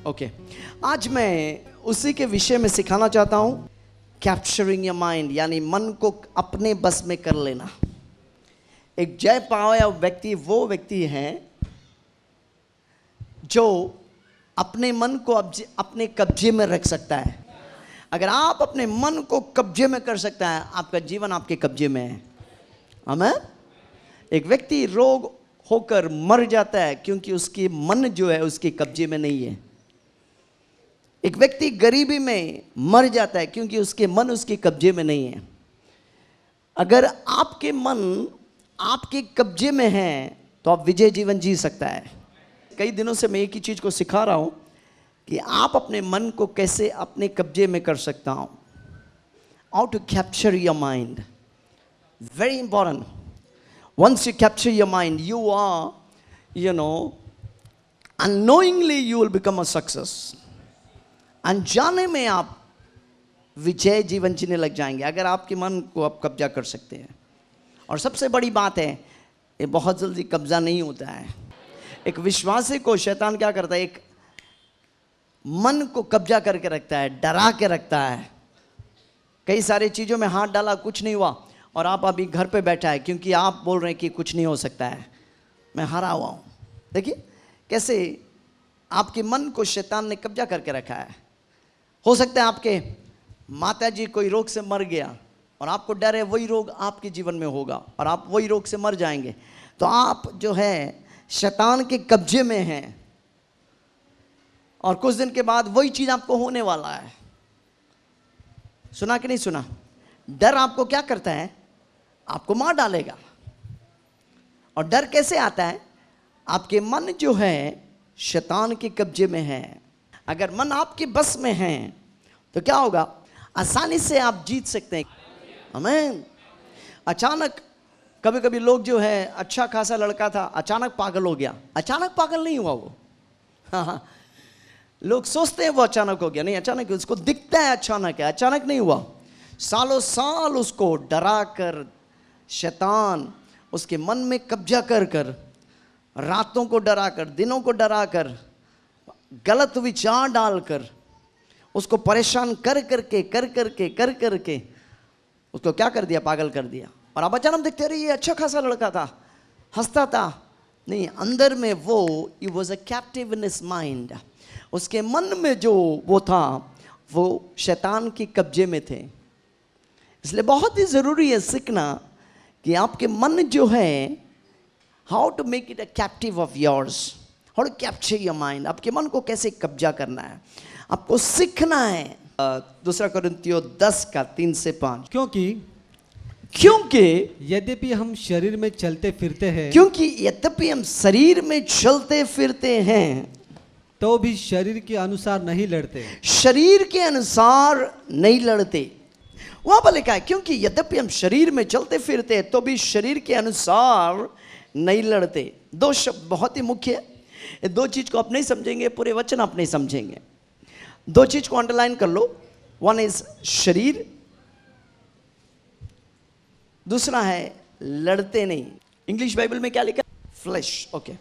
Okay आज मैं उसी के विषय में सिखाना चाहता हूं, कैप्चरिंग योर माइंड, यानी मन को अपने बस में कर लेना। एक जय पाया व्यक्ति वो व्यक्ति है जो अपने मन को अपने कब्जे में रख सकता है। अगर आप अपने मन को कब्जे में कर सकता है, आपका जीवन आपके कब्जे में है। आमीन। एक व्यक्ति रोग होकर मर जाता है क्योंकि उसकी मन जो है उसके कब्जे में नहीं है। एक व्यक्ति गरीबी में मर जाता है क्योंकि उसके मन उसके कब्जे में नहीं है। अगर आपके मन आपके कब्जे में है तो आप विजय जीवन जी सकता है। कई दिनों से मैं एक ही चीज को सिखा रहा हूं कि आप अपने मन को कैसे अपने कब्जे में कर सकता हूं। How to capture your mind, very important. Once you capture your mind, you are, unknowingly you will become a success. अनजाने में आप विजय जीवन जीने लग जाएंगे अगर आपके मन को आप कब्जा कर सकते हैं। और सबसे बड़ी बात है, ये बहुत जल्दी कब्जा नहीं होता है। एक विश्वासी को शैतान क्या करता है, एक मन को कब्जा करके रखता है, डरा के रखता है। कई सारी चीज़ों में हाथ डाला, कुछ नहीं हुआ, और आप अभी घर पे बैठा है क्योंकि आप बोल रहे हैं कि कुछ नहीं हो सकता है, मैं हारा हुआ हूँ। देखिए कैसे आपके मन को शैतान ने कब्जा करके रखा है। हो सकता है आपके माताजी कोई रोग से मर गया और आपको डर है वही रोग आपके जीवन में होगा और आप वही रोग से मर जाएंगे, तो आप जो है शैतान के कब्जे में हैं और कुछ दिन के बाद वही चीज़ आपको होने वाला है। सुना कि नहीं सुना? डर आपको क्या करता है, आपको मार डालेगा। और डर कैसे आता है? आपके मन जो है शैतान के कब्जे में है। अगर मन आपके बस में है तो क्या होगा, आसानी से आप जीत सकते हैं। आमीन। अचानक कभी कभी लोग जो है, अच्छा खासा लड़का था, अचानक पागल हो गया। अचानक पागल नहीं हुआ वो, हाँ, लोग सोचते हैं वो अचानक हो गया, नहीं, अचानक उसको दिखता है अचानक है, अचानक नहीं हुआ। सालों साल उसको डरा कर शैतान उसके मन में कब्जा कर कर, रातों को डरा कर, दिनों को डरा कर, गलत विचार डालकर उसको परेशान कर करके उसको क्या कर दिया, पागल कर दिया। और अब अचानक देखते रहे ये अच्छा खासा लड़का था, हंसता था, नहीं, अंदर में वो he was a captive in his mind. उसके मन में जो वो था वो शैतान के कब्जे में थे। इसलिए बहुत ही ज़रूरी है सीखना कि आपके मन जो है, how to make it a captive of yours, how to capture your mind. आपके मन को कैसे कब्जा करना है, आपको सीखना है। दूसरा कोरिन्थियों 10:3-5। क्योंकि यद्यपि हम शरीर में चलते फिरते हैं, क्योंकि यद्यपि हम शरीर में चलते फिरते हैं तो भी शरीर के अनुसार नहीं लड़ते। शरीर के अनुसार नहीं लड़ते। वहां पर लिखा है क्योंकि यद्यपि हम शरीर में चलते फिरते हैं तो भी शरीर के अनुसार नहीं लड़ते। दो शब्द बहुत ही मुख्य है। दो चीज को आप नहीं समझेंगे, पूरे वचन आप नहीं समझेंगे। दो चीज को अंडरलाइन कर लो। वन इज शरीर, दूसरा है लड़ते नहीं। इंग्लिश बाइबल में क्या लिखा? फ्लैश। ओके,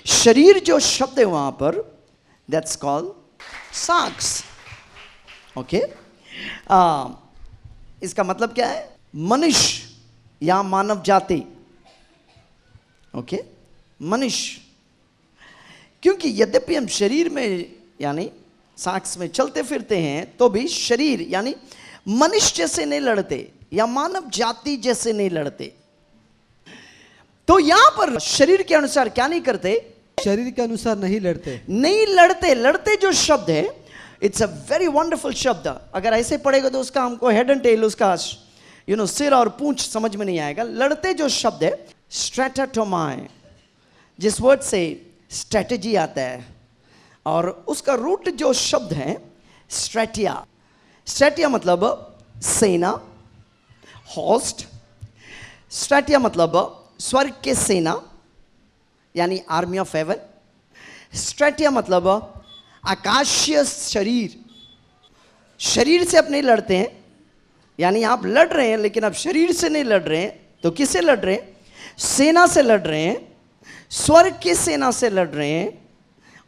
शरीर जो शब्द है वहां पर, दैट्स कॉल्ड साक्स। ओके, इसका मतलब क्या है? मनुष्य या मानव जाति। ओके, मनुष्य। क्योंकि यद्यपि हम शरीर में यानी साक्स में चलते फिरते हैं तो भी शरीर यानी मनुष्य जैसे नहीं लड़ते या मानव जाति जैसे नहीं लड़ते। तो यहां पर शरीर के अनुसार क्या नहीं करते? शरीर के अनुसार नहीं लड़ते। नहीं लड़ते। लड़ते जो शब्द है, इट्स अ वेरी वंडरफुल शब्द। अगर ऐसे पढ़ेगा तो उसका हमको हेड एंड टेल, उसका सिर और पूंछ समझ में नहीं आएगा। लड़ते जो शब्द है, स्ट्रेटाटोमाई, जिस वर्ड से स्ट्रेटेजी आता है, और उसका रूट जो शब्द है स्ट्रेटिया। स्ट्रेटिया मतलब सेना, होस्ट। स्ट्रेटिया मतलब स्वर्ग के सेना यानी आर्मी ऑफ हेवन। स्ट्रेटिया मतलब आकाशीय शरीर। शरीर से आप नहीं लड़ते हैं, यानी आप लड़ रहे हैं लेकिन आप शरीर से नहीं लड़ रहे हैं, तो किससे लड़ रहे हैं? सेना से लड़ रहे हैं, स्वर्ग की सेना से लड़ रहे हैं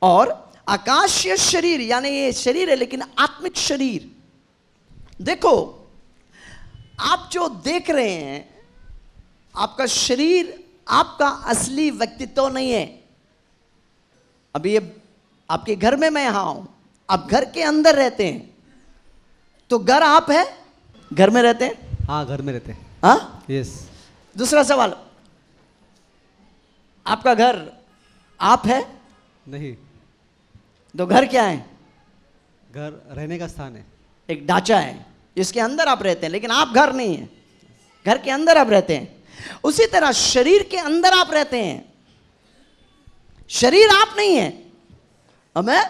और आकाशीय शरीर यानी ये शरीर है लेकिन आत्मिक शरीर। देखो, आप जो देख रहे हैं आपका शरीर आपका असली व्यक्तित्व नहीं है। अभी ये आपके घर में मैं यहां हूं, आप घर के अंदर रहते हैं तो घर आप है, घर में रहते हैं। हाँ, घर में रहते हैं। हाँ, यस। दूसरा सवाल, आपका घर आप है नहीं, तो घर क्या है? घर रहने का स्थान है। एक ढांचा है जिसके अंदर आप रहते हैं, लेकिन आप घर नहीं है, घर के अंदर आप रहते हैं। उसी तरह शरीर के अंदर आप रहते हैं, शरीर आप नहीं है। अब मैं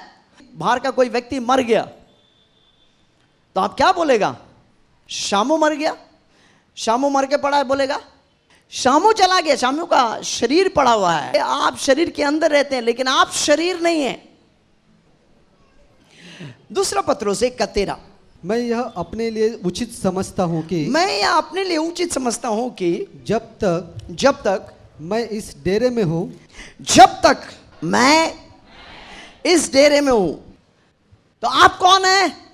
बाहर का कोई व्यक्ति मर गया तो आप क्या बोलेगा? शामू मर गया, शामू मर के पड़ा है, बोलेगा शामू चला गया, शामू का शरीर पड़ा हुआ है। आप शरीर के अंदर रहते हैं लेकिन आप शरीर नहीं है। दूसरा पत्रोस 1:13, मैं यह अपने लिए उचित समझता हूँ कि मैं यह अपने लिए उचित समझता हूं कि जब तक मैं इस डेरे में हूँ, जब तक मैं इस डेरे में हूं। तो आप कौन है?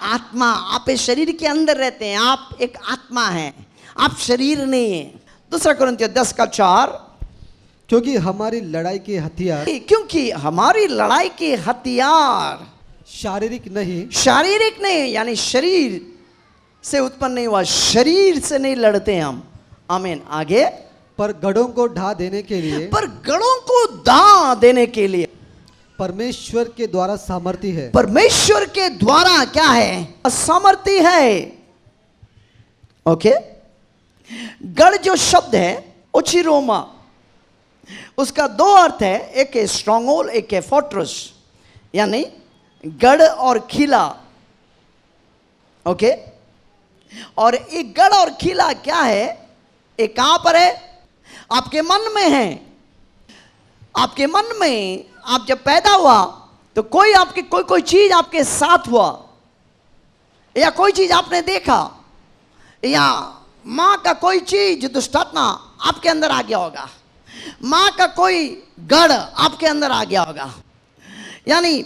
आत्मा। आप इस शरीर के अंदर रहते हैं, आप एक आत्मा हैं, आप शरीर नहीं है। दूसरा कुरिन्थियों 10:4, क्योंकि हमारी लड़ाई के हथियार क्योंकि हमारी लड़ाई के हथियार शारीरिक नहीं, शारीरिक नहीं, यानी शरीर से उत्पन्न नहीं हुआ, शरीर से नहीं लड़ते हम। आमीन। आगे, पर गढ़ों को ढा देने के लिए, पर गढ़ों को ढा देने के लिए परमेश्वर के द्वारा सामर्थ्य है। परमेश्वर के द्वारा क्या है? सामर्थ्य है। ओके, गढ़ जो शब्द है उचिरोमा, उसका दो अर्थ है, एक है स्ट्रॉन्ग होल, एक है फोर्ट्रेस, यानी गढ़ और किला। ओके, और एक गढ़ और किला क्या है? एक कहां पर है? आपके मन में है। आपके मन में आप जब पैदा हुआ तो कोई आपके कोई चीज आपके साथ हुआ, या कोई चीज आपने देखा, या मां का कोई चीज दुष्टात्मा आपके अंदर आ गया होगा, मां का कोई गढ़ आपके अंदर आ गया होगा। यानी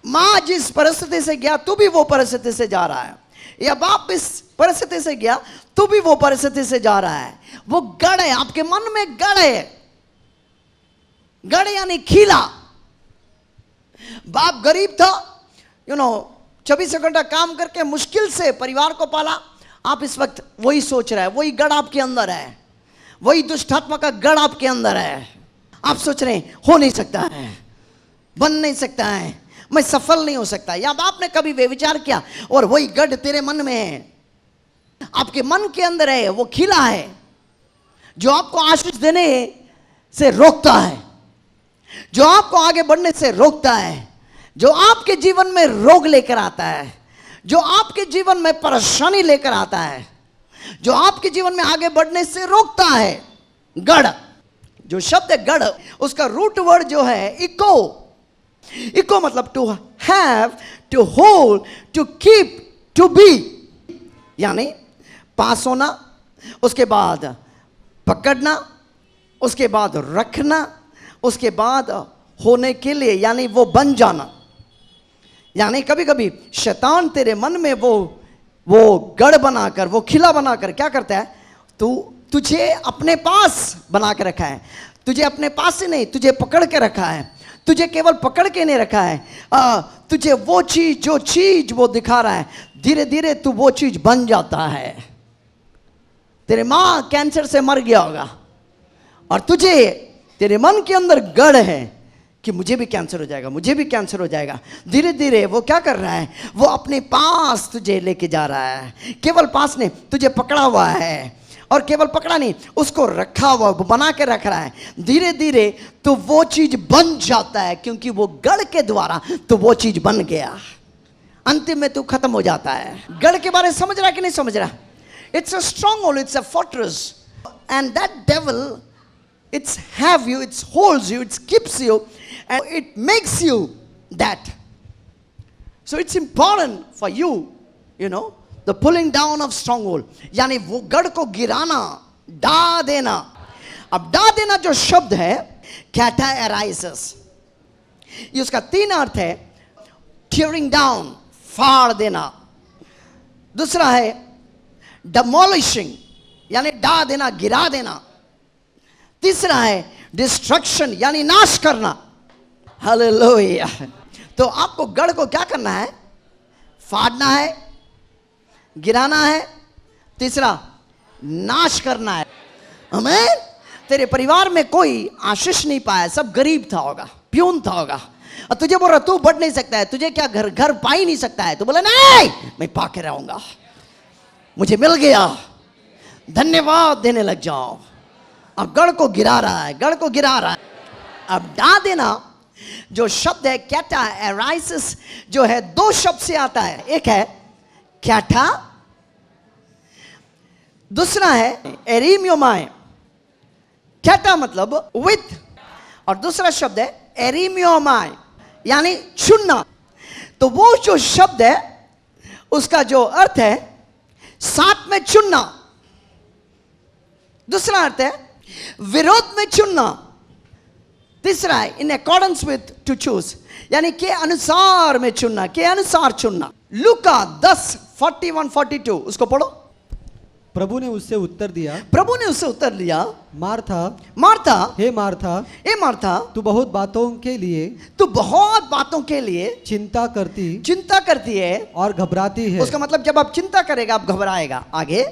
मां जिस परिस्थिति से गया तू भी वो परिस्थिति से जा रहा है, या बाप इस परिस्थिति से गया तू भी वो परिस्थिति से जा रहा है। वो गढ़ है, आपके मन में गढ़ है। गढ़ यानी खिला। बाप गरीब था, 24 घंटा काम करके मुश्किल से परिवार को पाला। आप इस वक्त वही सोच रहे हैं, वही गढ़ आपके अंदर है, वही दुष्टात्मा का गढ़ आपके अंदर है। आप सोच रहे हैं हो नहीं सकता है, बन नहीं सकता है, मैं सफल नहीं हो सकता। या आपने कभी वे विचार किया और वही गढ़ तेरे मन में है, आपके मन के अंदर है, वो खिला है जो आपको आशीष देने से रोकता है, जो आपको आगे बढ़ने से रोकता है, जो आपके जीवन में रोग लेकर आता है, जो आपके जीवन में परेशानी लेकर आता है, जो आपके जीवन में आगे बढ़ने से रोकता है। गढ़, जो शब्द है गढ़, उसका रूट वर्ड जो है इको। इको मतलब to have, to hold, to keep, to be, यानी पास होना, उसके बाद पकड़ना, उसके बाद रखना, उसके बाद होने के लिए, यानी वो बन जाना। यानी कभी कभी शैतान तेरे मन में वो गढ़ बनाकर, वो खिला बनाकर क्या करता है? तुझे अपने पास बना के रखा है। तुझे अपने पास ही नहीं, तुझे पकड़ के रखा है। तुझे केवल पकड़ के नहीं रखा है, तुझे वो चीज, जो चीज वो दिखा रहा है, धीरे धीरे तू वो चीज बन जाता है। तेरे माँ कैंसर से मर गया होगा और तुझे, तेरे मन के अंदर गढ़ है कि मुझे भी कैंसर हो जाएगा, मुझे भी कैंसर हो जाएगा। धीरे धीरे वो क्या कर रहा है? वो अपने पास तुझे लेके जा रहा है। केवल पास ने तुझे पकड़ा हुआ है, और केवल पकड़ा नहीं, उसको रखा हुआ, बना के रख रहा है। धीरे धीरे तो वो चीज बन जाता है, क्योंकि वो गढ़ के द्वारा तो वो चीज बन गया। अंतिम में तू खत्म हो जाता है। गढ़ के बारे में समझ रहा है कि नहीं समझ रहा? It's a strong hold, it's a fortress, and that devil, it's have you, it holds you, it keeps you, and it makes you that. So it's important for you, the pulling down of stronghold, यानी वो गढ़ को गिराना, डा देना। अब डा देना जो शब्द है कैटाएराइसिस, ये उसका 3 अर्थ है। टियरिंग डाउन, फाड़ देना। दूसरा है डेमोलिशिंग, यानी ढा देना, गिरा देना। तीसरा है डिस्ट्रक्शन, यानी नाश करना। हालेलुया। तो आपको गढ़ को क्या करना है? फाड़ना है, गिराना है, तीसरा नाश करना है। आमीन। तेरे परिवार में कोई आशीष नहीं पाया, सब गरीब था होगा, प्यून था होगा, और तुझे बोल रहा तू बढ़ नहीं सकता है, तुझे क्या घर पा ही नहीं सकता है। तू बोला नहीं, मैं पाके रहूंगा, मुझे मिल गया, धन्यवाद देने लग जाओ। अब गढ़ को गिरा रहा है, गढ़ को गिरा रहा है। अब डा देना जो शब्द है कैटा एराइसिस, जो है 2 शब्द से आता है। एक है कैटा, दूसरा है एरिमियोमाय। कैटा मतलब विथ, और दूसरा शब्द है एरिमियोमाय, यानी चुनना। तो वो जो शब्द है उसका जो अर्थ है साथ में चुनना। दूसरा अर्थ है विरोध में चुनना। तीसरा है in accordance with, to choose, यानी के अनुसार में चुनना, के अनुसार चुनना। लूका 10:41-42 उसको पढ़ो। प्रभु ने उससे उत्तर दिया, प्रभु ने उससे उत्तर दिया, मार्था मार्था, हे मार्था, ए मार्था, तू बहुत बातों के लिए तू बहुत बातों के लिए चिंता करती है और घबराती है। उसका मतलब जब आप चिंता करेगा आप घबराएगा। आगे,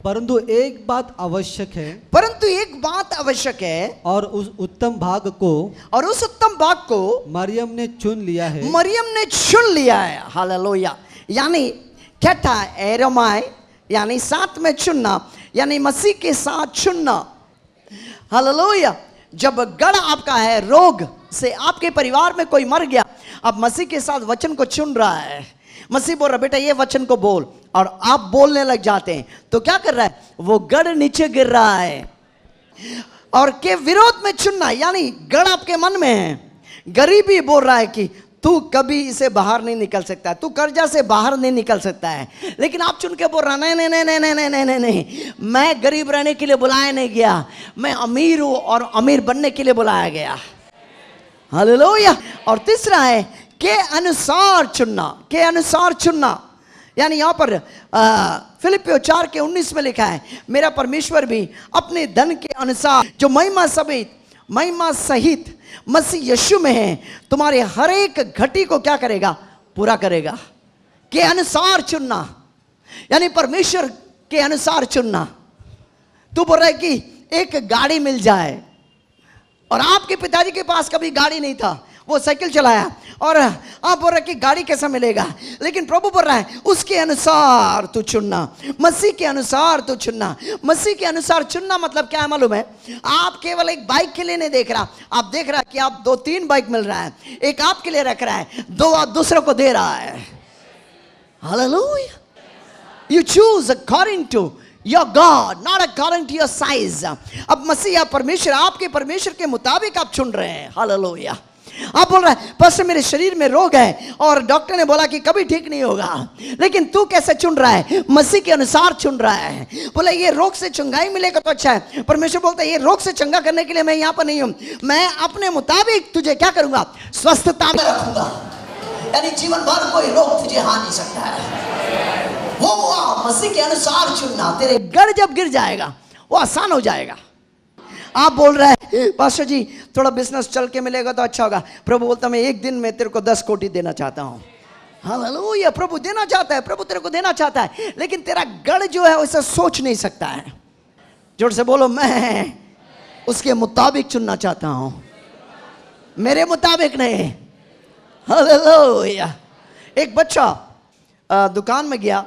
परंतु एक बात आवश्यक है, परंतु एक बात आवश्यक है, और उस उत्तम भाग को मरियम ने चुन लिया है। मरियम ने चुन लिया है। हालेलुया। यानी कैटा एरोमाय, यानी साथ में चुनना, यानी मसीह के साथ चुनना। हालेलुया। जब गढ़ आपका है रोग से, आपके परिवार में कोई मर गया, अब मसीह के साथ वचन को चुन रहा है। मसीह बोल रहा बेटा ये वचन को बोल, और आप बोलने लग जाते हैं, तो क्या कर रहा है? वो गढ़ नीचे गिर रहा है। और के विरोध में चुनना, यानी गढ़ आपके मन में है, गरीबी बोल रहा है कि तू कभी इसे बाहर नहीं निकल सकता, तू कर्जा से बाहर नहीं निकल सकता है, लेकिन आप चुन के बोल रहा नहीं नहीं नहीं नहीं नहीं नहीं नहीं नहीं, मैं गरीब रहने के लिए बुलाया नहीं गया, मैं अमीर हूं और अमीर बनने के लिए बुलाया गया। हालेलुया। और तीसरा है के अनुसार चुनना, के अनुसार चुनना, यानी यहां पर फिलिपियों 4:19 में लिखा है, मेरा परमेश्वर भी अपने धन के अनुसार जो महिमा सहित मसीह यीशु में है, तुम्हारे हर एक घटी को क्या करेगा? पूरा करेगा। के अनुसार चुनना, यानी परमेश्वर के अनुसार चुनना। तू बोल रहा है कि एक गाड़ी मिल जाए, और आपके पिताजी के पास कभी गाड़ी नहीं था, वो साइकिल चलाया, और आप बोल रहे कि गाड़ी कैसा मिलेगा, लेकिन प्रभु बोल रहा है उसके अनुसार तू चुनना, मसीह के अनुसार तू चुनना। मसीह के अनुसार चुनना मतलब क्या है मालूम है? आप केवल एक बाइक के लिए नहीं देख रहा, आप देख रहा कि आप 2-3 बाइक मिल रहा है, एक आपके लिए रख रहा है, 2 आप दूसरों को दे रहा है। Hallelujah. You choose according to your God, not according to your size. अब मसीह या परमेश्वर, आपके परमेश्वर के मुताबिक आप चुन रहे हैं। हालेलुया। आप बोल रहे हैं पास्टर मेरे शरीर में रोग है और डॉक्टर ने बोला कि कभी ठीक नहीं होगा, लेकिन तू कैसे चुन रहा है? मसीह के अनुसार चुन रहा है। बोला ये रोग से चंगाई मिलेगा तो अच्छा है, परमेश्वर बोलता है ये रोग से चंगा करने के लिए मैं यहाँ पर नहीं हूँ, मैं अपने मुताबिक तुझे क्या करूंगा? स्वस्थता में रखूंगा, यानी जीवन भर कोई रोग तुझे हार नहीं सकता है। वो मसीह के अनुसार चुनना, तेरे गढ़ जब गिर जाएगा वो आसान हो जाएगा। आप बोल रहे हैं पास्टर जी थोड़ा बिजनेस चल के मिलेगा तो अच्छा होगा, प्रभु बोलता मैं एक दिन में तेरे को 10 कोटी देना चाहता हूँ। हालेलुया। प्रभु देना चाहता है, प्रभु तेरे को देना चाहता है, लेकिन तेरा गढ़ जो है वैसा सोच नहीं सकता है। जोर से बोलो मैं उसके मुताबिक चुनना चाहता हूँ, मेरे मुताबिक नहीं। हालेलुया। एक बच्चा दुकान में गया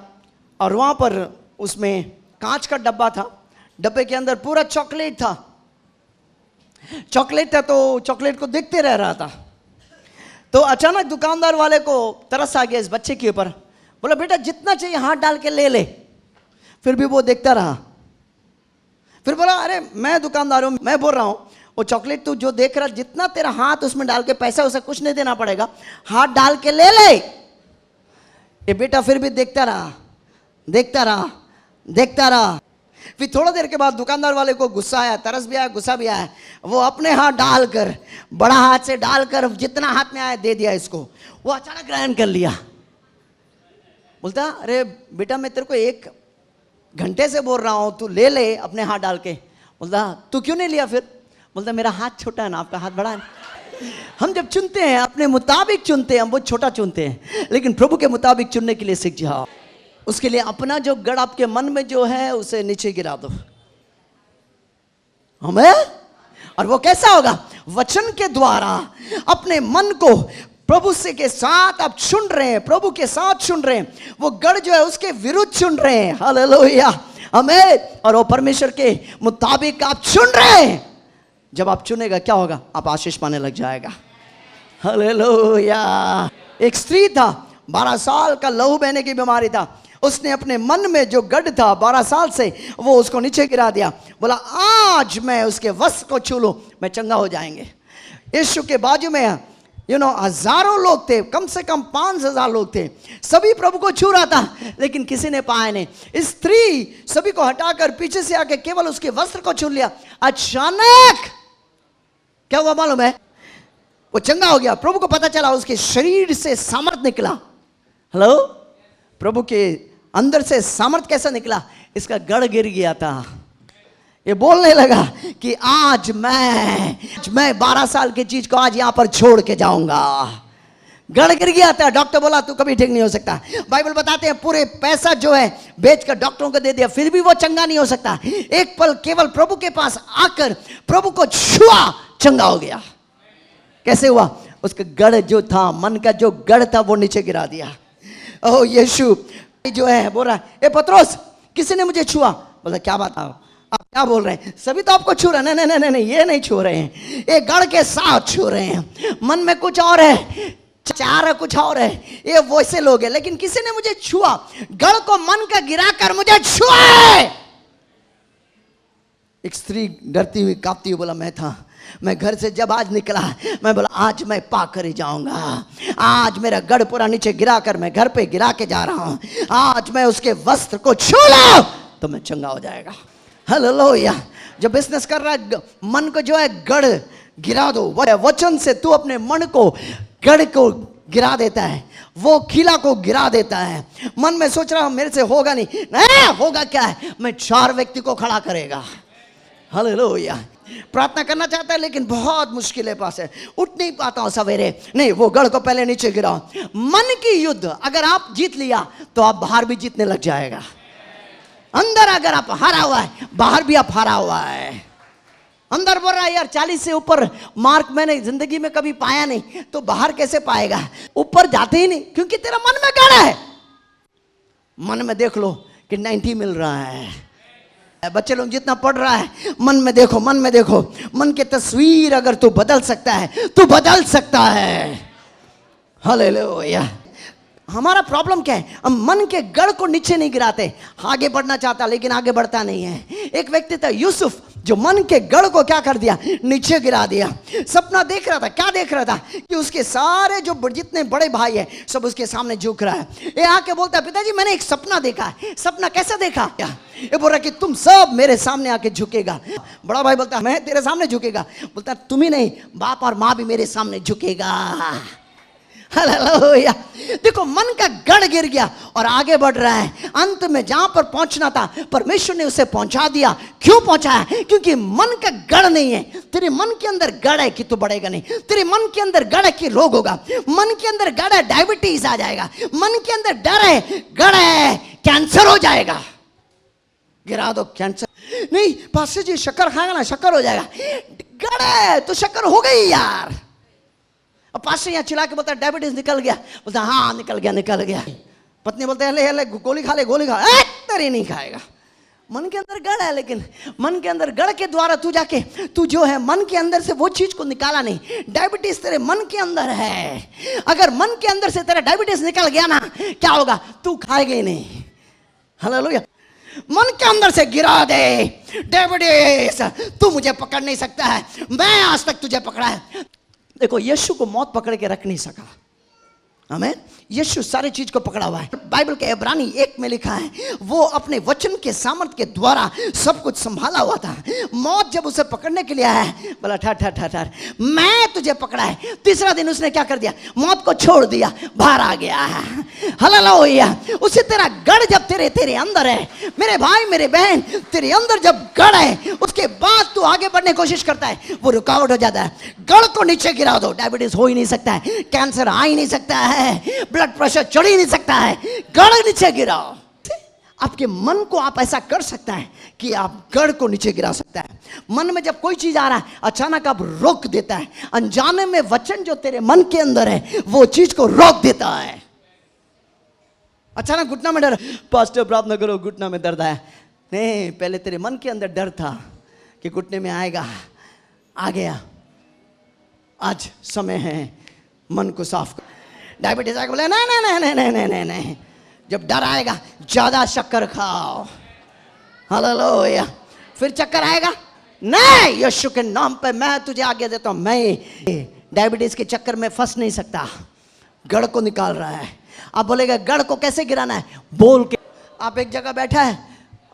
और वहाँ पर उसमें कांच का डब्बा था, डब्बे के अंदर पूरा चॉकलेट था। चॉकलेट था तो चॉकलेट को देखते रह रहा था, तो अचानक दुकानदार वाले को तरस आ गया इस बच्चे के ऊपर। बोला बेटा जितना चाहिए हाथ डाल के ले ले। फिर भी वो देखता रहा। फिर बोला अरे मैं दुकानदार हूँ, मैं बोल रहा हूँ वो चॉकलेट तू जो देख रहा, जितना तेरा हाथ उसमें डाल के पैसा उसे कुछ नहीं देना पड़ेगा, हाथ डाल के ले ले। ये बेटा फिर भी देखता रहा, देखता रहा, देखता रहा। फिर थोड़ा देर के बाद दुकानदार वाले को गुस्सा आया, तरस भी आया, गुस्सा भी आया। वो अपने हाथ डालकर, बड़ा हाथ से डालकर जितना हाथ में आया दे दिया इसको। वो अचानक ग्रहण कर लिया। बोलता अरे बेटा मैं तेरे को 1 घंटे से बोल रहा हूं, तू ले ले अपने हाथ डाल के। बोलता तू क्यों नहीं लिया फिर? बोलता मेरा हाथ छोटा है ना, आपका हाथ बड़ा है। हम जब चुनते हैं अपने मुताबिक चुनते हैं, हम वो छोटा चुनते हैं, लेकिन प्रभु के मुताबिक चुनने के लिए सीख जाओ। उसके लिए अपना जो गढ़ आपके मन में जो है उसे नीचे गिरा दो। हमें और वो कैसा होगा? वचन के द्वारा अपने मन को प्रभु से के साथ आप चुन रहे हैं, प्रभु के साथ चुन रहे हैं। वो गढ़ जो है उसके विरुद्ध चुन रहे हैं। हालेलुया, हमें और वो परमेश्वर के मुताबिक आप चुन रहे हैं। जब आप चुनेगा क्या होगा? आप आशीष पाने लग जाएगा। हालेलुया। एक स्त्री था, 12 साल का लहू बहने की बीमारी था। उसने अपने मन में जो गढ़ था 12 साल से, वो उसको नीचे गिरा दिया। बोला आज मैं उसके वस्त्र को छू लूं, मैं चंगा हो जाएंगे। यीशु के बाजू में हजारों लोग थे, कम से कम 5,000 लोग थे। सभी प्रभु को छू रहा था, लेकिन किसी ने पाया नहीं। इस स्त्री सभी को हटाकर पीछे से आके केवल उसके वस्त्र को छू लिया। अचानक क्या हुआ मालूम है? वो चंगा हो गया। प्रभु को पता चला, उसके शरीर से सामर्थ निकला। हेलो, प्रभु के अंदर से सामर्थ कैसा निकला? इसका गढ़ गिर गया था। ये बोलने लगा कि आज मैं 12 साल की चीज को आज यहां पर छोड़ के जाऊंगा। गढ़ गिर गया था। डॉक्टर बोला तू कभी ठीक नहीं हो सकता। बाइबल बताते हैं पूरे पैसा जो है बेचकर डॉक्टरों को दे दिया, फिर भी वो चंगा नहीं हो सकता। एक पल केवल प्रभु के पास आकर प्रभु को छुआ, चंगा हो गया। कैसे हुआ? उसका गढ़ जो था, मन का जो गढ़ था, वो नीचे गिरा दिया। ओह यीशु जो है बोल रहा है, ए पतरोस किसी ने मुझे छुआ। बोला क्या बात, आप क्या बोल रहे हैं? सभी तो आपको छू रहे हैं। नहीं, ये नहीं छू रहे हैं, ये गढ़ के साथ छू रहे हैं। मन में कुछ और है, चाह कुछ और है, ये वैसे लोग हैं, लेकिन किसी ने मुझे छुआ। गढ़ को मन का गिरा कर मुझे छुआ। एक स्त्री डरती हुई कांपती हुई बोला मैं घर से जब आज निकला, मैं बोला आज मैं पा कर ही जाऊंगा। आज मेरा गढ़ पूरा नीचे गिरा कर मैं घर पे गिरा के जा रहा हूं। आज मैं उसके वस्त्र को छू लूं तो मैं चंगा हो जाएगा। हालेलुया। जब बिजनेस कर रहा है, मन को जो है गढ़ गिरा दो। वचन से तू अपने मन को, गढ़ को गिरा देता है, वो किला को गिरा देता है। मन में सोच रहा हूं मेरे से होगा नहीं, होगा क्या है? मैं 4 व्यक्ति को खड़ा करेगा। हालेलुया। प्रार्थना करना चाहता है लेकिन बहुत मुश्किल है, पास है, उठ नहीं पाता हूं सवेरे। नहीं, वो गढ़ को पहले नीचे गिराओ। मन की युद्ध अगर आप जीत लिया तो आप बाहर भी जीतने लग जाएगा। अंदर अगर आप हारा हुआ है, बाहर भी आप हारा हुआ है। अंदर बोल रहा है यार 40 से ऊपर मार्क मैंने जिंदगी में कभी पाया नहीं, तो बाहर कैसे पाएगा? ऊपर जाते ही नहीं, क्योंकि तेरा मन में गढ़ है। मन में देख लो कि 90 मिल रहा है। बच्चे लोग जितना पढ़ रहा है, मन में देखो, मन में देखो। मन की तस्वीर अगर तू बदल सकता है, तू बदल सकता है। हालेलुया। हमारा प्रॉब्लम क्या है? हम मन के गढ़ को नीचे नहीं गिराते। आगे बढ़ना चाहता लेकिन आगे बढ़ता नहीं है। एक व्यक्ति था यूसुफ, जो मन के गढ़ को क्या कर दिया? नीचे गिरा दिया। सपना देख रहा था। क्या देख रहा था? कि उसके सारे जो जितने बड़े भाई है सब उसके सामने झुक रहा है। ये आके बोलता है पिताजी मैंने एक सपना देखा है। सपना कैसा देखा? ये बोल रहा कि तुम सब मेरे सामने आके झुकेगा। बड़ा भाई बोलता मैं तेरे सामने झुकेगा। बोलता तुम ही नहीं, बाप और माँ भी मेरे सामने झुकेगा। हालेलुया। देखो मन का गढ़ गिर गया और आगे बढ़ रहा है। अंत में जहां पर पहुंचना था परमेश्वर ने उसे पहुंचा दिया। क्यों पहुंचाया? क्योंकि मन का गढ़ नहीं है। तेरे मन के अंदर गढ़ है कि तू बढ़ेगा नहीं। तेरे मन के अंदर गढ़ है कि रोग होगा। मन के अंदर गढ़ है डायबिटीज आ जाएगा। मन के अंदर डर है, गढ़ है कैंसर हो जाएगा। गिरा दो कैंसर। नहीं पास्टर जी शक्कर खाएगा ना, शक्कर हो जाएगा। गढ़ है तो शक्कर हो गई यार। अब पास्टर यहाँ चिल्ला के बोलता है डायबिटीज निकल गया। बोलता हाँ निकल गया। पत्नी बोलते हैं गोली खा ले, गोली खा। तेरी नहीं खाएगा। मन के अंदर गढ़ है, लेकिन मन के अंदर गढ़ के द्वारा तू जाके तू जो है मन के अंदर से वो चीज को निकाला नहीं। डायबिटीज तेरे मन के अंदर है। अगर मन के अंदर से तेरा डायबिटीज निकल गया ना, क्या होगा? तू खाएगा ही नहीं। हालेलुया। मन के अंदर से गिरा दे डायबिटीज। तू मुझे पकड़ नहीं सकता है, मैं आज तक तुझे पकड़ा है। देखो यीशु को मौत पकड़ के रख नहीं सका। हमें यीशु सारी चीज को पकड़ा हुआ है। बाइबल के इब्रानी 1 में लिखा है वो अपने वचन के सामर्थ के द्वारा सब कुछ संभाला हुआ था। मौत जब उसे पकड़ने के लिए आया है, बोला ठहर ठहर ठहर ठहर, मैं तुझे पकड़ा है। तीसरा दिन उसने क्या कर दिया, मौत को छोड़ दिया, बाहर आ गया। हालेलुया। उसे तेरा गढ़ जब तेरे तेरे अंदर है, मेरे भाई मेरे बहन, तेरे अंदर जब गढ़ है, उसके बाद तू आगे बढ़ने की कोशिश करता है, वो रुकावट हो जाता है। गढ़ को नीचे गिरा दो, डायबिटीज हो ही नहीं सकता है, कैंसर आ ही नहीं सकता है, ब्लड प्रेशर चढ़ ही नहीं सकता है, गढ़ नीचे गिराओ। आपके मन को आप ऐसा कर सकता है कि आप गढ़ को नीचे गिरा सकता है। मन में जब कोई चीज आ रहा है, अचानक आप रोक देता है। अनजाने में वचन जो तेरे मन के अंदर है वो चीज को रोक देता है। अचानक घुटना में डर, पास्टर प्रार्थना करो घुटना में दर्द आया। नहीं, पहले तेरे मन के अंदर डर था कि घुटने में आएगा, आ गया। आज समय है मन को साफ कर। डायबिटीज आएगा, बोले नहीं नहीं नहीं नहीं नहीं नहीं नहीं, जब डर आएगा ज्यादा शक्कर खाओ। हालेलुया। फिर चक्कर आएगा, नहीं, यीशु के नाम पे मैं तुझे आगे देता हूं। मैं डायबिटीज के चक्कर में फंस नहीं सकता। गढ़ को निकाल रहा है। आप बोलेगा गढ़ को कैसे गिराना है, बोल के। आप एक जगह बैठा है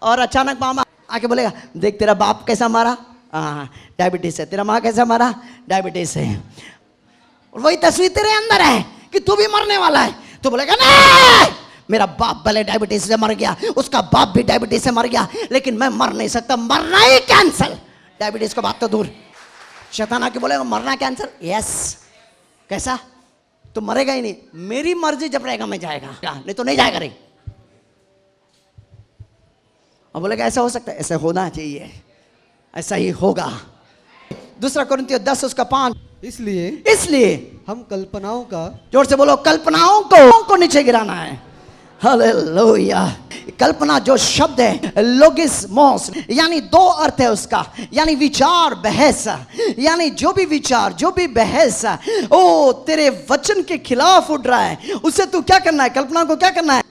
और अचानक मामा आके बोलेगा देख तेरा बाप कैसा मारा, डायबिटीज है। तेरा माँ कैसा मारा, डायबिटीज है। और वही तस्वीर तेरे अंदर है कि तू भी मरने वाला है। तो बोलेगा नहीं, मेरा बाप भले डायबिटीज से मर गया, उसका बाप भी डायबिटीज से मर गया, लेकिन मैं मर नहीं सकता, मरना ही कैंसल। डायबिटीज का बात तो दूर, शैतान आके बोलेगा मरना कैंसल। यस, कैसा, तो मरेगा ही नहीं, मेरी मर्जी जब रहेगा मैं जाएगा, नहीं तो नहीं जाएगा। रे अब बोलेगा ऐसा हो सकता है, ऐसा होना चाहिए, ऐसा ही होगा। दूसरा कोरिन्थियों 10 उसका 5, इसलिए हम कल्पनाओं का, जोर से बोलो, कल्पनाओं को नीचे गिराना है। हालेलुया। कल्पना जो शब्द है लोगिस्मोस, यानी 2 अर्थ है उसका, यानी विचार बहस, यानी जो भी विचार जो भी बहस ओ तेरे वचन के खिलाफ उठ रहा है, उससे तू क्या करना है, कल्पना को क्या करना है,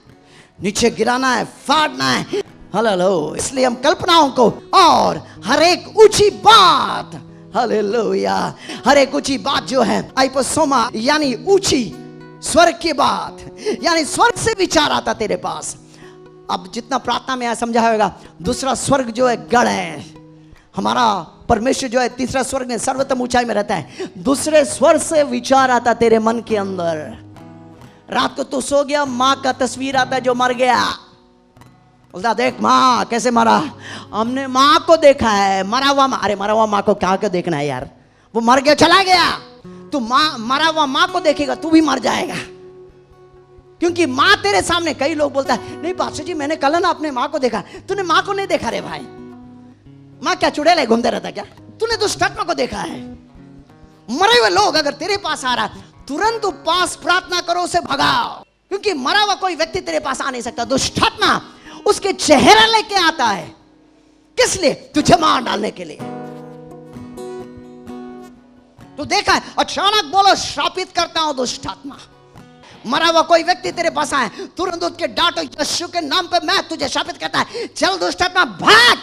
नीचे गिराना है, फाड़ना है। हालेलुया। इसलिए हम कल्पनाओं को और हर एक ऊंची बात, हालेलुया, हर एक ऊंची बात जो है आइपोसोमा, यानी ऊंची स्वर्ग की बात, यानी स्वर्ग से विचार आता तेरे पास। अब जितना प्रार्थना में समझा होगा, दूसरा स्वर्ग जो है गढ़ है। हमारा परमेश्वर जो है तीसरा स्वर्ग में सर्वोत्तम ऊंचाई में रहता है। दूसरे स्वर्ग से विचार आता तेरे मन के अंदर। रात को तू सो गया, माँ का तस्वीर आता है जो मर गया, बोलता देख माँ कैसे मरा, हमने माँ को देखा है मरा हुआ। अरे मरा हुआ माँ को क्या क्या देखना है यार, वो मर गया चला गया। तू माँ मरा हुआ माँ को देखेगा तू भी मर जाएगा, क्योंकि माँ तेरे सामने। कई लोग बोलता है नहीं पास्टर जी मैंने कल ना अपने माँ को देखा। तूने माँ को नहीं देखा रे भाई, माँ क्या चुड़ैल घूमते रहता क्या, तूने दुष्टात्मा को देखा है। मरे हुए लोग अगर तेरे पास आ रहा तुरंत पास प्रार्थना करो, उसे भगाओ, क्योंकि मरा हुआ कोई व्यक्ति तेरे पास आ नहीं सकता। दुष्टात्मा उसके चेहरा लेके आता है, किस लिए, तुझे मार डालने के लिए। तो देखा है, अचानक बोलो श्रापित करता हूं दुष्टात्मा। मरा हुआ कोई व्यक्ति तेरे पास आए, तुरंत उसके डांटो, यीशु के नाम पे मैं तुझे श्रापित करता है, चल दुष्टात्मा भाग।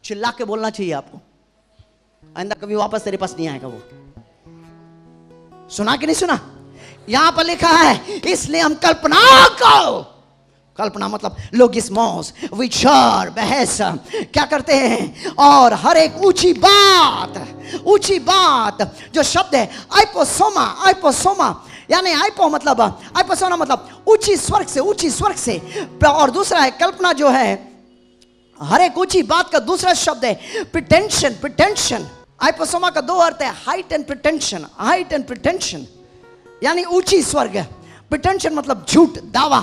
चिल्ला के बोलना चाहिए आपको, आइंदा कभी वापस तेरे पास नहीं आएगा वो। सुना कि नहीं सुना? यहां पर लिखा है इसलिए हम कल्पना को, कल्पना मतलब लोगिस्मोस, विचार बहस क्या करते हैं, और हर एक ऊंची बात जो शब्द है आइपोसोमा, यानी आइपोसोमा मतलब ऊंची स्वर्ग से, और दूसरा है कल्पना जो है हर एक ऊंची बात का दूसरा शब्द है प्रिटेंशन। आइपोसोमा का 2 अर्थ है, हाइट एंड प्रिटेंशन, यानी ऊंची स्वर्ग। प्रिटेंशन मतलब झूठ, दावा।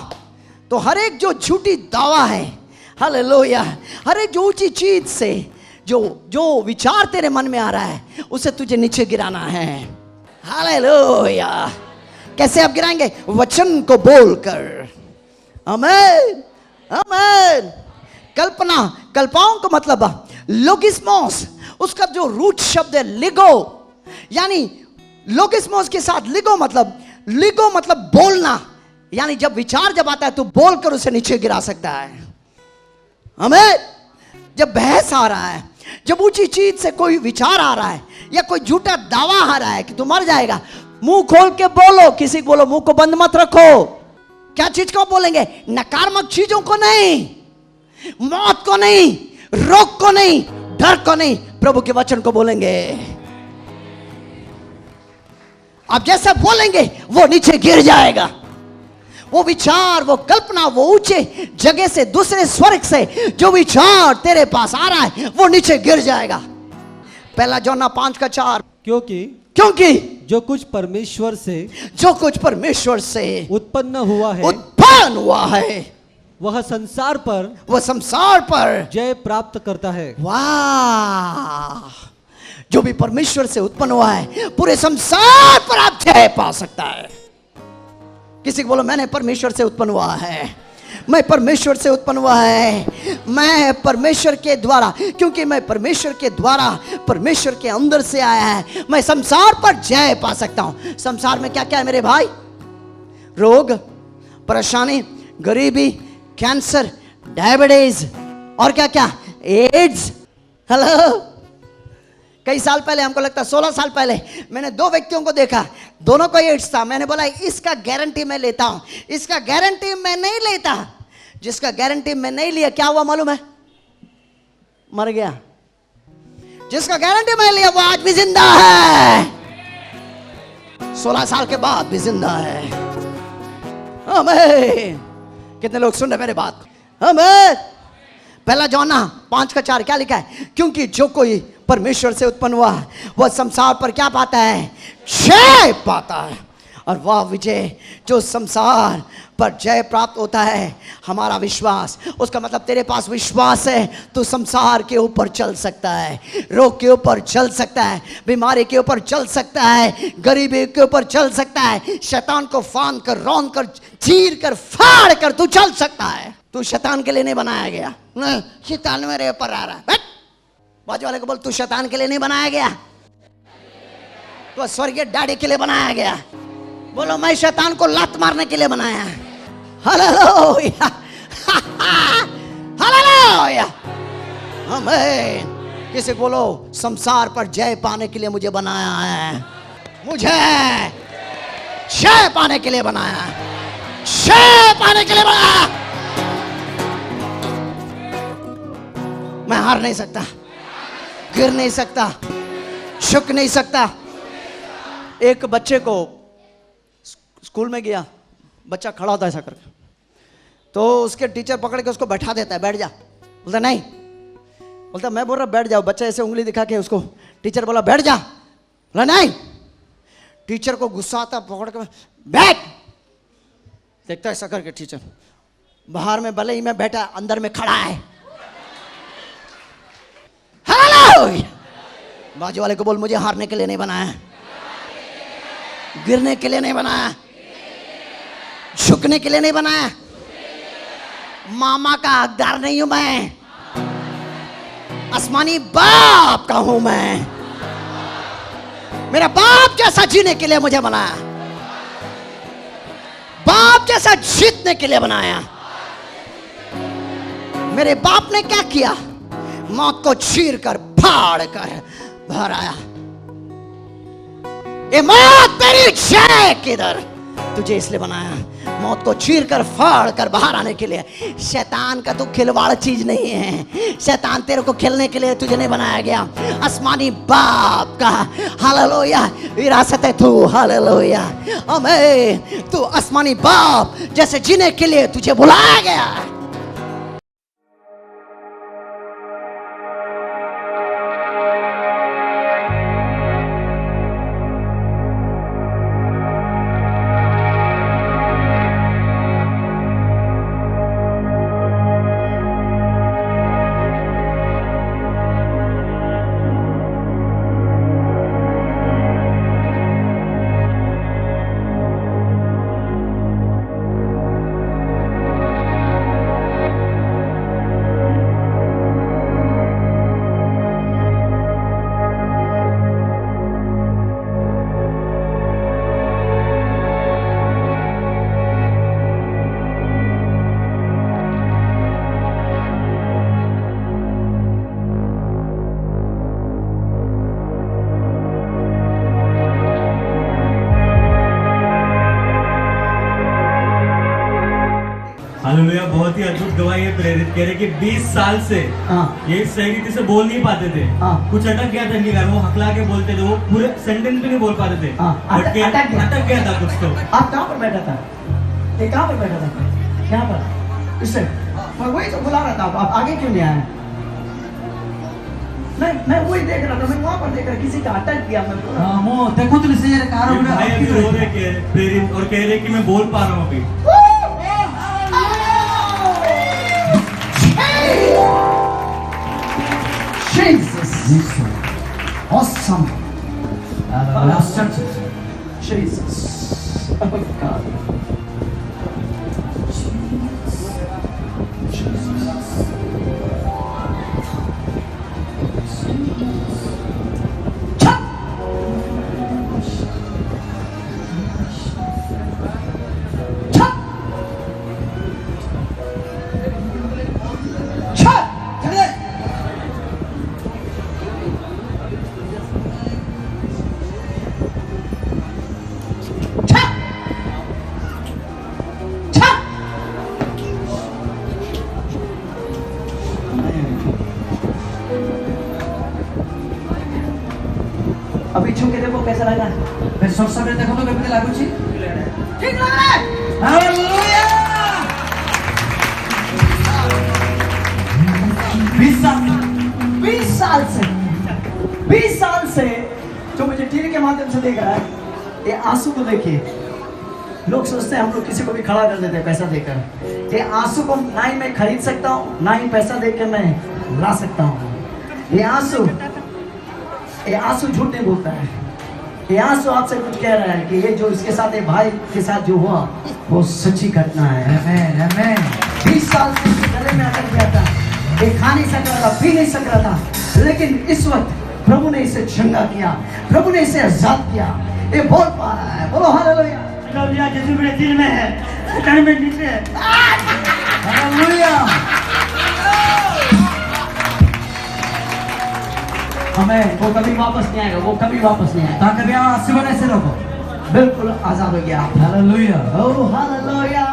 तो हर एक जो झूठी दावा है, हालेलुया, हर एक जो ऊंची चीज से जो विचार तेरे मन में आ रहा है, उसे तुझे नीचे गिराना है। हालेलुया। कैसे आप गिराएंगे? वचन को बोलकर। आमीन, आमीन। कल्पनाओं का मतलब लोगिस्मोस, उसका जो रूट शब्द है लिगो, यानी लोगिस्मोस के साथ लिगो मतलब बोलना, यानी जब विचार जब आता है तो बोलकर उसे नीचे गिरा सकता है। हमें जब बहस आ रहा है, जब ऊंची चीज से कोई विचार आ रहा है या कोई झूठा दावा आ रहा है कि तू मर जाएगा, मुंह खोल के बोलो। किसी को बोलो मुंह को बंद मत रखो। क्या चीज को बोलेंगे? नकारात्मक चीजों को नहीं, मौत को नहीं, रोग को नहीं, डर को नहीं, प्रभु के वचन को बोलेंगे। आप जैसा बोलेंगे वो नीचे गिर जाएगा। वो विचार, वो कल्पना, वो ऊंचे जगह से, दूसरे स्वर्ग से जो विचार तेरे पास आ रहा है वो नीचे गिर जाएगा। पहला यूहन्ना 5:4। क्योंकि जो कुछ परमेश्वर से उत्पन्न हुआ है वह संसार पर जय प्राप्त करता है। वाह! जो भी परमेश्वर से उत्पन्न हुआ है पूरे संसार पर आप जय पा सकता है। किसी को बोलो मैंने परमेश्वर से उत्पन्न हुआ है, मैं परमेश्वर से उत्पन्न हुआ है, मैं परमेश्वर के द्वारा, क्योंकि मैं परमेश्वर के द्वारा, परमेश्वर के अंदर से आया है, मैं संसार पर जय पा सकता हूं। संसार में क्या क्या है मेरे भाई? रोग, परेशानी, गरीबी, कैंसर, डायबिटीज और क्या क्या, एड्स। हेलो, कई साल पहले, हमको लगता है 16 साल पहले, मैंने 2 व्यक्तियों को देखा, दोनों को एड्स था। मैंने बोला इसका गारंटी मैं लेता हूं, इसका गारंटी मैं नहीं लेता। जिसका गारंटी मैं नहीं लिया, क्या हुआ मालूम है? मर गया। जिसका गारंटी मैं लिया वो आज भी जिंदा है, 16 साल के बाद भी जिंदा है। आमीन। कितने लोग सुन रहे मेरे बात? आमीन। पहला यूहन्ना 5:4 क्या लिखा है? क्योंकि जो कोई परमेश्वर से उत्पन्न हुआ वह संसार पर क्या पाता है? जय पाता है। और वह विजय जो संसार पर जय प्राप्त होता है, हमारा विश्वास। उसका मतलब तेरे पास विश्वास है तो संसार के ऊपर चल सकता है, रोग के ऊपर चल सकता है, बीमारी के ऊपर चल सकता है, गरीबी के ऊपर चल सकता है, शैतान को फांद कर, रौंद कर, चीर कर, फाड़ कर तू चल सकता है। तू शैतान के लिए नहीं बनाया गया। नहीं, शैतान मेरे ऊपर आ रहा है। बाजू वाले को बोल तू शैतान के लिए नहीं बनाया गया, तो स्वर्गीय डैडी के लिए बनाया गया। बोलो मैं शैतान को लात मारने के लिए बनाया। हालेलुया, हालेलुया, आमीन। किसी बोलो संसार पर जय पाने के लिए मुझे बनाया है, मुझे जय पाने के लिए बनाया, जय पाने के लिए बनाया। मैं हार नहीं सकता, गिर नहीं सकता, झुक नहीं सकता। एक बच्चे को स्कूल में गया, बच्चा खड़ा होता है ऐसा करके, तो उसके टीचर पकड़ के उसको बैठा देता है, बैठ जा। बोलता नहीं, बोलता मैं बोल रहा बैठ जाओ। बच्चा ऐसे उंगली दिखा के उसको, टीचर बोला बैठ जा, बोला नहीं। टीचर को गुस्सा आता, पकड़ के बैठ, देखता ऐसा करके टीचर बाहर में भले ही मैं बैठा, अंदर में खड़ा है। बाजू वाले को बोल मुझे हारने के लिए नहीं बनाया, गिरने के लिए नहीं बनाया, झुकने के लिए नहीं बनाया। मामा का हकदार नहीं हूं मैं, आसमानी बाप का हूं मैं। मेरा बाप जैसा जीने के लिए मुझे बनाया, बाप जैसा जीतने के लिए बनाया। मेरे बाप ने क्या किया? मौत को चीर कर, फाड़ कर बाहर आया। ये मौत तेरी जय किधर? तुझे इसलिए बनाया, मौत को चीर कर, फाड़ कर बाहर आने के लिए। शैतान का तो खिलवाड़ चीज नहीं है, शैतान तेरे को खेलने के लिए तुझे नहीं बनाया गया। आसमानी बाप का हालेलुया विरासत है तू, हालेलुया आमीन। तू आसमानी बाप जैसे जीने के लिए तुझे बुलाया गया। हालेलुया। बहुत ही अद्भुत गवाही है। प्रेरित कह रहे कि 20 साल से हाँ। ये सही रीति से बोल नहीं पाते थे। हाँ। कुछ अटक गया था इनके घर में, वो हकला के बोलते थे, वो पूरे सेंटेंस भी नहीं बोल पाते थे। हाँ, अटक गया था कुछ तो। आप कहाँ पर बैठा था? ये कहाँ पर बैठा था? यहाँ पर इससे मैं वही तो बुला रहा था। आप आगे क्यों नहीं आए? मैं वही देख रहा था। मैं वहाँ पर देख रहा, किसी का अटक गया। मैं बोला, मो देखुतली से ये भाई अभी रो रहे प्रेरित और कह रहे कि मैं बोल पा रहा हूँ अभी। Jesus, awesome, Jesus, oh God. अभी छू के देखो कैसा लगा। फिर सब सबरे देखो तो केମିତି ଲାଗୁଛି? ठीक लग रहा है। हालेलुया। 20 साल से जो मुझे टीवी के माध्यम से देख रहा है, ये आंसू को देखिए। लोग सोचते हैं हम लोग किसी को भी खड़ा कर देते हैं पैसा देकर। ये आंसू को ना ही मैं खरीद सकता हूँ, ना ही पैसा देकर मैं ला सकता हूँ। ये आंसू झूठ नहीं बोलता है। ये आंसू आपसे कुछ कह रहा है कि ये जो इसके साथ, एक भाई के साथ जो हुआ वो सच्ची घटना है। आमेन आमेन। 20 साल से इसके गले में अटक गया था, ये खा नहीं सक रहा था, पी नहीं सक रहा था, लेकिन इस वक्त प्रभु ने इसे चंगा किया, प्रभु ने इसे आजाद किया। ये बोल पा रहा है। बोलो हालेलुया। हालेलुया। यीशु मेरे दिल में है, शैतान मेरे नीचे है। हालेलुया। हमें वो कभी वापस नहीं आएगा, वो कभी वापस नहीं आएगा। ताकि आप आशीर्वाद ऐसे रखो। बिल्कुल आजाद हो गया। हालेलुया। Oh hallelujah.